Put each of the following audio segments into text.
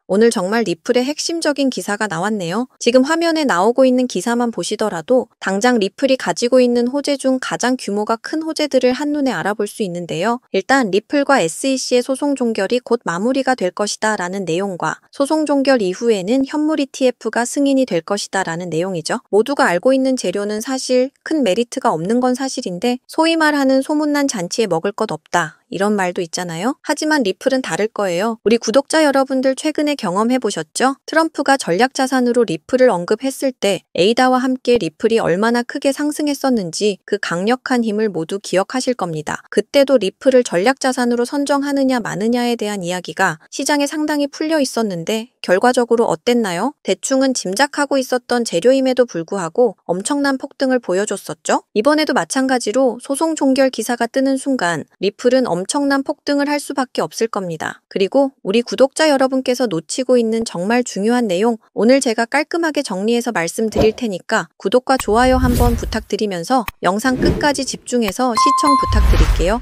오늘 정말 리플의 핵심적인 기사가 나왔네요. 지금 화면에 나오고 있는 기사만 보시더라도 당장 리플이 가지고 있는 호재 중 가장 규모가 큰 호재들을 한눈에 알아볼 수 있는데요. 일단 리플과 SEC의 소송 종결이 곧 마무리가 될 것이다 라는 내용과 소송 종결 이후에는 현물 ETF가 승인이 될 것이다 라는 내용이죠. 모두가 알고 있는 재료는 사실 큰 메리트가 없는 건 사실인데 소위 말하는 소문난 잔치에 먹을 것 없다. 이런 말도 있잖아요. 하지만 리플은 다를 거예요. 우리 구독자 여러분들 최근에 경험해보셨죠? 트럼프가 전략자산으로 리플을 언급했을 때 에이다와 함께 리플이 얼마나 크게 상승했었는지 그 강력한 힘을 모두 기억하실 겁니다. 그때도 리플을 전략자산으로 선정하느냐 마느냐에 대한 이야기가 시장에 상당히 풀려 있었는데 결과적으로 어땠나요? 대충은 짐작하고 있었던 재료임에도 불구하고 엄청난 폭등을 보여줬었죠? 이번에도 마찬가지로 소송 종결 기사가 뜨는 순간 리플은 엄청난 폭등을 할 수밖에 없을 겁니다. 그리고 우리 구독자 여러분께서 놓치고 있는 정말 중요한 내용 오늘 제가 깔끔하게 정리해서 말씀드릴 테니까 구독과 좋아요 한번 부탁드리면서 영상 끝까지 집중해서 시청 부탁드릴게요.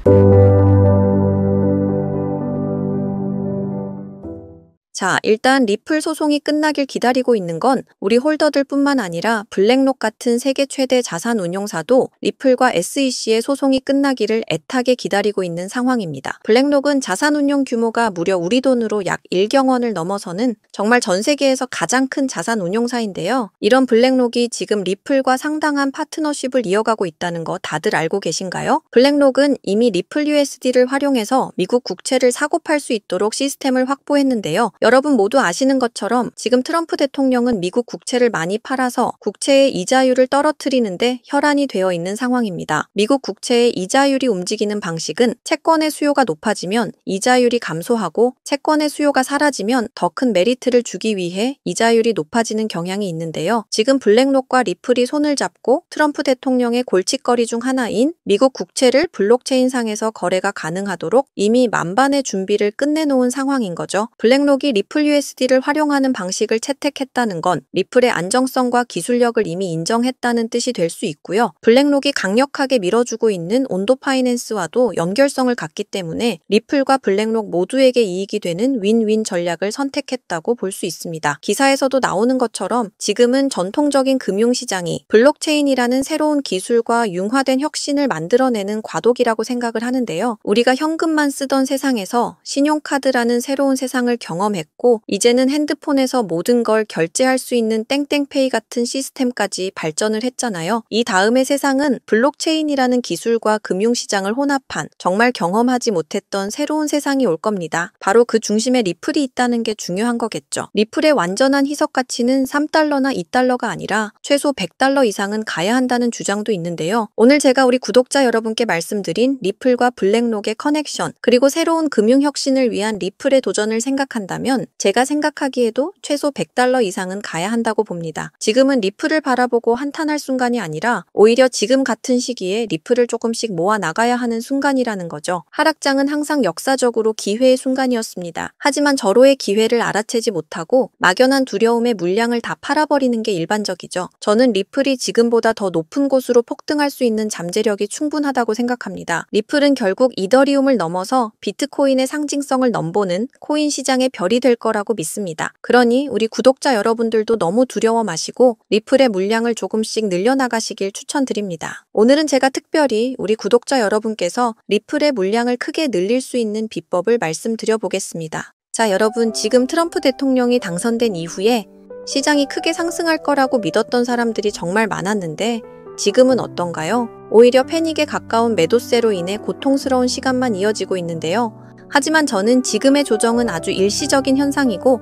자, 일단 리플 소송이 끝나길 기다리고 있는 건 우리 홀더들 뿐만 아니라 블랙록 같은 세계 최대 자산 운용사도 리플과 SEC의 소송이 끝나기를 애타게 기다리고 있는 상황입니다. 블랙록은 자산 운용 규모가 무려 우리 돈으로 약 1경 원을 넘어서는 정말 전 세계에서 가장 큰 자산 운용사인데요. 이런 블랙록이 지금 리플과 상당한 파트너십을 이어가고 있다는 거 다들 알고 계신가요? 블랙록은 이미 리플 USD를 활용해서 미국 국채를 사고 팔 수 있도록 시스템을 확보했는데요. 여러분 모두 아시는 것처럼 지금 트럼프 대통령은 미국 국채를 많이 팔아서 국채의 이자율을 떨어뜨리는데 혈안이 되어 있는 상황입니다. 미국 국채의 이자율이 움직이는 방식은 채권의 수요가 높아지면 이자율이 감소하고 채권의 수요가 사라지면 더 큰 메리트를 주기 위해 이자율이 높아지는 경향이 있는데요. 지금 블랙록과 리플이 손을 잡고 트럼프 대통령의 골칫거리 중 하나인 미국 국채를 블록체인상에서 거래가 가능하도록 이미 만반의 준비를 끝내놓은 상황인 거죠. 블랙록이 리플 USD를 활용하는 방식을 채택했다는 건 리플의 안정성과 기술력을 이미 인정했다는 뜻이 될 수 있고요. 블랙록이 강력하게 밀어주고 있는 온도 파이낸스와도 연결성을 갖기 때문에 리플과 블랙록 모두에게 이익이 되는 윈윈 전략을 선택했다고 볼 수 있습니다. 기사에서도 나오는 것처럼 지금은 전통적인 금융시장이 블록체인이라는 새로운 기술과 융화된 혁신을 만들어내는 과도기라고 생각을 하는데요. 우리가 현금만 쓰던 세상에서 신용카드라는 새로운 세상을 경험했고 이제는 핸드폰에서 모든 걸 결제할 수 있는 땡땡페이 같은 시스템까지 발전을 했잖아요. 이 다음의 세상은 블록체인이라는 기술과 금융시장을 혼합한 정말 경험하지 못했던 새로운 세상이 올 겁니다. 바로 그 중심에 리플이 있다는 게 중요한 거겠죠. 리플의 완전한 희석 가치는 3달러나 2달러가 아니라 최소 100달러 이상은 가야 한다는 주장도 있는데요. 오늘 제가 우리 구독자 여러분께 말씀드린 리플과 블랙록의 커넥션 그리고 새로운 금융혁신을 위한 리플의 도전을 생각한다면 제가 생각하기에도 최소 100달러 이상은 가야 한다고 봅니다. 지금은 리플을 바라보고 한탄할 순간이 아니라 오히려 지금 같은 시기에 리플을 조금씩 모아 나가야 하는 순간이라는 거죠. 하락장은 항상 역사적으로 기회의 순간이었습니다. 하지만 절호의 기회를 알아채지 못하고 막연한 두려움에 물량을 다 팔아버리는 게 일반적이죠. 저는 리플이 지금보다 더 높은 곳으로 폭등할 수 있는 잠재력이 충분하다고 생각합니다. 리플은 결국 이더리움을 넘어서 비트코인의 상징성을 넘보는 코인 시장의 별이 될 거라고 믿습니다. 그러니 우리 구독자 여러분들도 너무 두려워 마시고 리플의 물량을 조금씩 늘려나가시길 추천드립니다. 오늘은 제가 특별히 우리 구독자 여러분께서 리플의 물량을 크게 늘릴 수 있는 비법을 말씀드려 보겠습니다. 자, 여러분 지금 트럼프 대통령이 당선된 이후에 시장이 크게 상승할 거라고 믿었던 사람들이 정말 많았는데 지금은 어떤가요? 오히려 패닉에 가까운 매도세로 인해 고통스러운 시간만 이어지고 있는데요. 하지만 저는 지금의 조정은 아주 일시적인 현상이고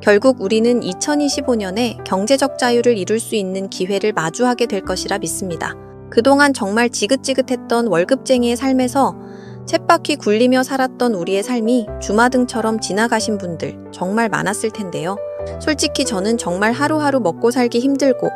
결국 우리는 2025년에 경제적 자유를 이룰 수 있는 기회를 마주하게 될 것이라 믿습니다. 그동안 정말 지긋지긋했던 월급쟁이의 삶에서 쳇바퀴 굴리며 살았던 우리의 삶이 주마등처럼 지나가신 분들 정말 많았을 텐데요. 솔직히 저는 정말 하루하루 먹고 살기 힘들고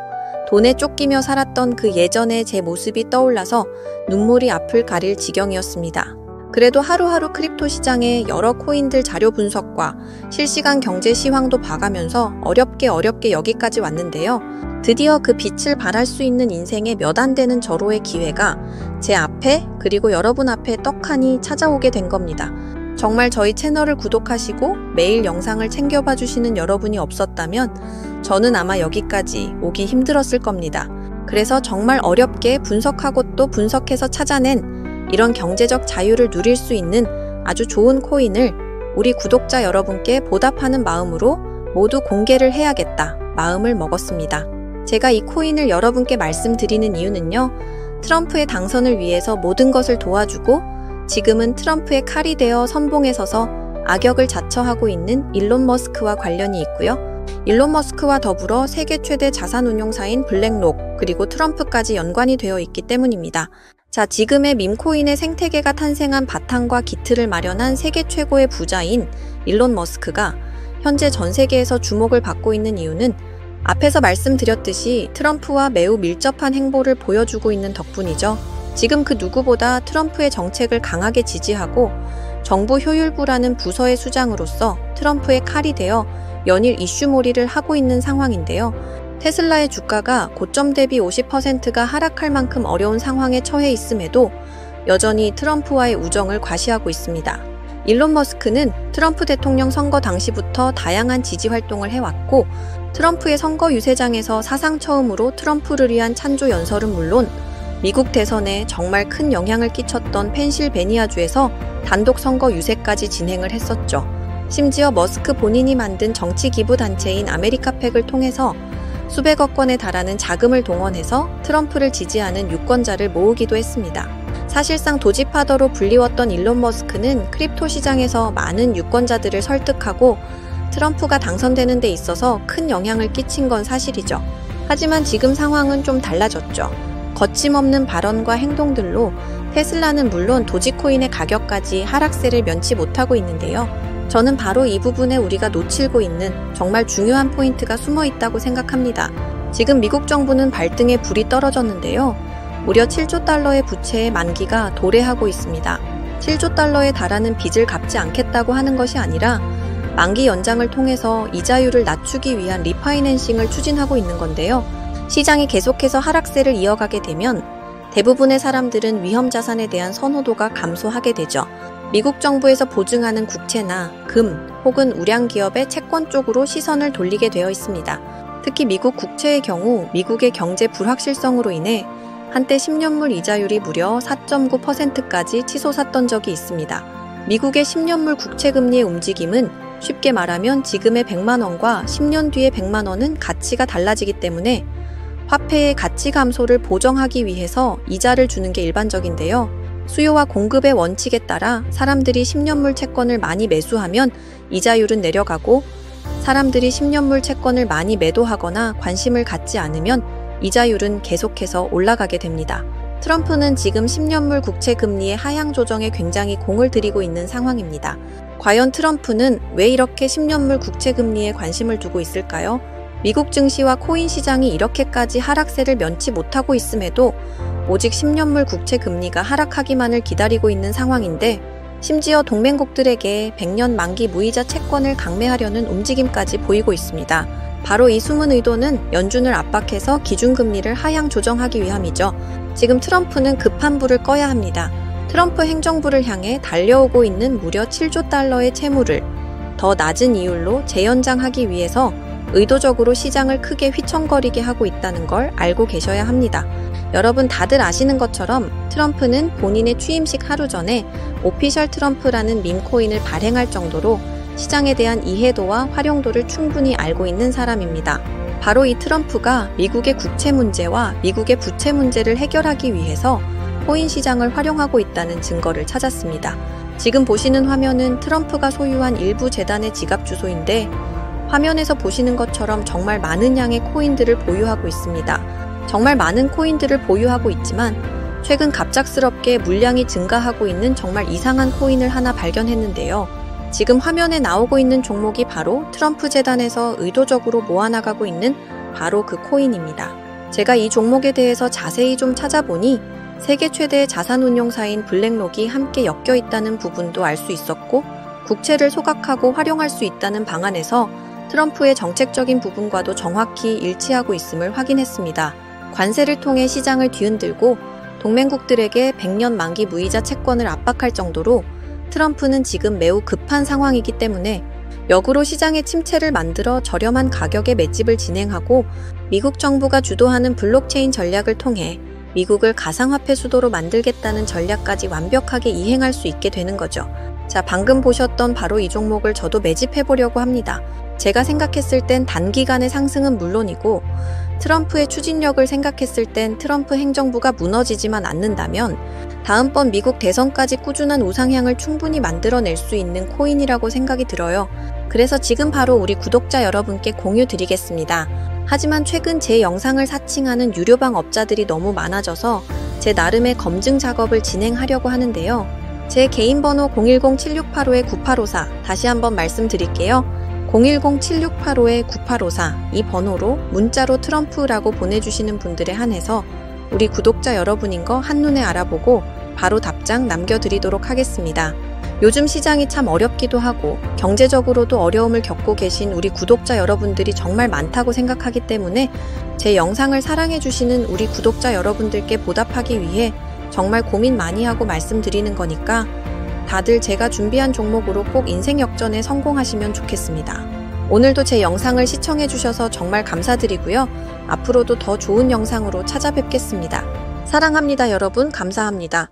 돈에 쫓기며 살았던 그 예전의 제 모습이 떠올라서 눈물이 앞을 가릴 지경이었습니다. 그래도 하루하루 크립토 시장의 여러 코인들 자료 분석과 실시간 경제 시황도 봐가면서 어렵게 여기까지 왔는데요. 드디어 그 빛을 발할 수 있는 인생의 몇 안 되는 절호의 기회가 제 앞에 그리고 여러분 앞에 떡하니 찾아오게 된 겁니다. 정말 저희 채널을 구독하시고 매일 영상을 챙겨봐 주시는 여러분이 없었다면 저는 아마 여기까지 오기 힘들었을 겁니다. 그래서 정말 어렵게 분석하고 또 분석해서 찾아낸 이런 경제적 자유를 누릴 수 있는 아주 좋은 코인을 우리 구독자 여러분께 보답하는 마음으로 모두 공개를 해야겠다 마음을 먹었습니다. 제가 이 코인을 여러분께 말씀드리는 이유는요. 트럼프의 당선을 위해서 모든 것을 도와주고 지금은 트럼프의 칼이 되어 선봉에 서서 악역을 자처하고 있는 일론 머스크와 관련이 있고요. 일론 머스크와 더불어 세계 최대 자산운용사인 블랙록 그리고 트럼프까지 연관이 되어 있기 때문입니다. 자, 지금의 밈코인의 생태계가 탄생한 바탕과 기틀을 마련한 세계 최고의 부자인 일론 머스크가 현재 전 세계에서 주목을 받고 있는 이유는 앞에서 말씀드렸듯이 트럼프와 매우 밀접한 행보를 보여주고 있는 덕분이죠. 지금 그 누구보다 트럼프의 정책을 강하게 지지하고 정부 효율부라는 부서의 수장으로서 트럼프의 칼이 되어 연일 이슈몰이를 하고 있는 상황인데요. 테슬라의 주가가 고점 대비 50%가 하락할 만큼 어려운 상황에 처해 있음에도 여전히 트럼프와의 우정을 과시하고 있습니다. 일론 머스크는 트럼프 대통령 선거 당시부터 다양한 지지 활동을 해왔고 트럼프의 선거 유세장에서 사상 처음으로 트럼프를 위한 찬조 연설은 물론 미국 대선에 정말 큰 영향을 끼쳤던 펜실베니아주에서 단독 선거 유세까지 진행을 했었죠. 심지어 머스크 본인이 만든 정치 기부 단체인 아메리카팩을 통해서 수백억 원에 달하는 자금을 동원해서 트럼프를 지지하는 유권자를 모으기도 했습니다. 사실상 도지파더로 불리웠던 일론 머스크는 크립토 시장에서 많은 유권자들을 설득하고 트럼프가 당선되는 데 있어서 큰 영향을 끼친 건 사실이죠. 하지만 지금 상황은 좀 달라졌죠. 거침없는 발언과 행동들로 테슬라는 물론 도지코인의 가격까지 하락세를 면치 못하고 있는데요. 저는 바로 이 부분에 우리가 놓치고 있는 정말 중요한 포인트가 숨어 있다고 생각합니다. 지금 미국 정부는 발등에 불이 떨어졌는데요. 무려 7조 달러의 부채의 만기가 도래하고 있습니다. 7조 달러에 달하는 빚을 갚지 않겠다고 하는 것이 아니라 만기 연장을 통해서 이자율을 낮추기 위한 리파이낸싱을 추진하고 있는 건데요. 시장이 계속해서 하락세를 이어가게 되면 대부분의 사람들은 위험 자산에 대한 선호도가 감소하게 되죠. 미국 정부에서 보증하는 국채나 금 혹은 우량 기업의 채권 쪽으로 시선을 돌리게 되어 있습니다. 특히 미국 국채의 경우 미국의 경제 불확실성으로 인해 한때 10년물 이자율이 무려 4.9%까지 치솟았던 적이 있습니다. 미국의 10년물 국채 금리의 움직임은 쉽게 말하면 지금의 100만 원과 10년 뒤의 100만 원은 가치가 달라지기 때문에 화폐의 가치 감소를 보정하기 위해서 이자를 주는 게 일반적인데요. 수요와 공급의 원칙에 따라 사람들이 10년물 채권을 많이 매수하면 이자율은 내려가고 사람들이 10년물 채권을 많이 매도하거나 관심을 갖지 않으면 이자율은 계속해서 올라가게 됩니다. 트럼프는 지금 10년물 국채 금리의 하향 조정에 굉장히 공을 들이고 있는 상황입니다. 과연 트럼프는 왜 이렇게 10년물 국채 금리에 관심을 두고 있을까요? 미국 증시와 코인 시장이 이렇게까지 하락세를 면치 못하고 있음에도 오직 10년물 국채 금리가 하락하기만을 기다리고 있는 상황인데 심지어 동맹국들에게 100년 만기 무이자 채권을 강매하려는 움직임까지 보이고 있습니다. 바로 이 숨은 의도는 연준을 압박해서 기준금리를 하향 조정하기 위함이죠. 지금 트럼프는 급한 불을 꺼야 합니다. 트럼프 행정부를 향해 달려오고 있는 무려 7조 달러의 채무를 더 낮은 이율로 재연장하기 위해서 의도적으로 시장을 크게 휘청거리게 하고 있다는 걸 알고 계셔야 합니다. 여러분 다들 아시는 것처럼 트럼프는 본인의 취임식 하루 전에 오피셜 트럼프라는 밈코인을 발행할 정도로 시장에 대한 이해도와 활용도를 충분히 알고 있는 사람입니다. 바로 이 트럼프가 미국의 국채 문제와 미국의 부채 문제를 해결하기 위해서 코인 시장을 활용하고 있다는 증거를 찾았습니다. 지금 보시는 화면은 트럼프가 소유한 일부 재단의 지갑 주소인데 화면에서 보시는 것처럼 정말 많은 양의 코인들을 보유하고 있습니다. 정말 많은 코인들을 보유하고 있지만 최근 갑작스럽게 물량이 증가하고 있는 정말 이상한 코인을 하나 발견했는데요. 지금 화면에 나오고 있는 종목이 바로 트럼프 재단에서 의도적으로 모아나가고 있는 바로 그 코인입니다. 제가 이 종목에 대해서 자세히 좀 찾아보니 세계 최대의 자산운용사인 블랙록이 함께 엮여 있다는 부분도 알 수 있었고 국채를 소각하고 활용할 수 있다는 방안에서 트럼프의 정책적인 부분과도 정확히 일치하고 있음을 확인했습니다. 관세를 통해 시장을 뒤흔들고 동맹국들에게 100년 만기 무이자 채권을 압박할 정도로 트럼프는 지금 매우 급한 상황이기 때문에 역으로 시장의 침체를 만들어 저렴한 가격에 맷집을 진행하고 미국 정부가 주도하는 블록체인 전략을 통해 미국을 가상화폐 수도로 만들겠다는 전략까지 완벽하게 이행할 수 있게 되는 거죠. 자, 방금 보셨던 바로 이 종목을 저도 매집해보려고 합니다. 제가 생각했을 땐 단기간의 상승은 물론이고 트럼프의 추진력을 생각했을 땐 트럼프 행정부가 무너지지만 않는다면 다음번 미국 대선까지 꾸준한 우상향을 충분히 만들어낼 수 있는 코인이라고 생각이 들어요. 그래서 지금 바로 우리 구독자 여러분께 공유 드리겠습니다. 하지만 최근 제 영상을 사칭하는 유료방 업자들이 너무 많아져서 제 나름의 검증 작업을 진행하려고 하는데요. 제 개인 번호 010-7685-9854 다시 한번 말씀드릴게요. 010-7685-9854 이 번호로 문자로 트럼프라고 보내주시는 분들에 한해서 우리 구독자 여러분인 거 한눈에 알아보고 바로 답장 남겨드리도록 하겠습니다. 요즘 시장이 참 어렵기도 하고 경제적으로도 어려움을 겪고 계신 우리 구독자 여러분들이 정말 많다고 생각하기 때문에 제 영상을 사랑해주시는 우리 구독자 여러분들께 보답하기 위해 정말 고민 많이 하고 말씀드리는 거니까 다들 제가 준비한 종목으로 꼭 인생 역전에 성공하시면 좋겠습니다. 오늘도 제 영상을 시청해주셔서 정말 감사드리고요. 앞으로도 더 좋은 영상으로 찾아뵙겠습니다. 사랑합니다, 여러분. 감사합니다.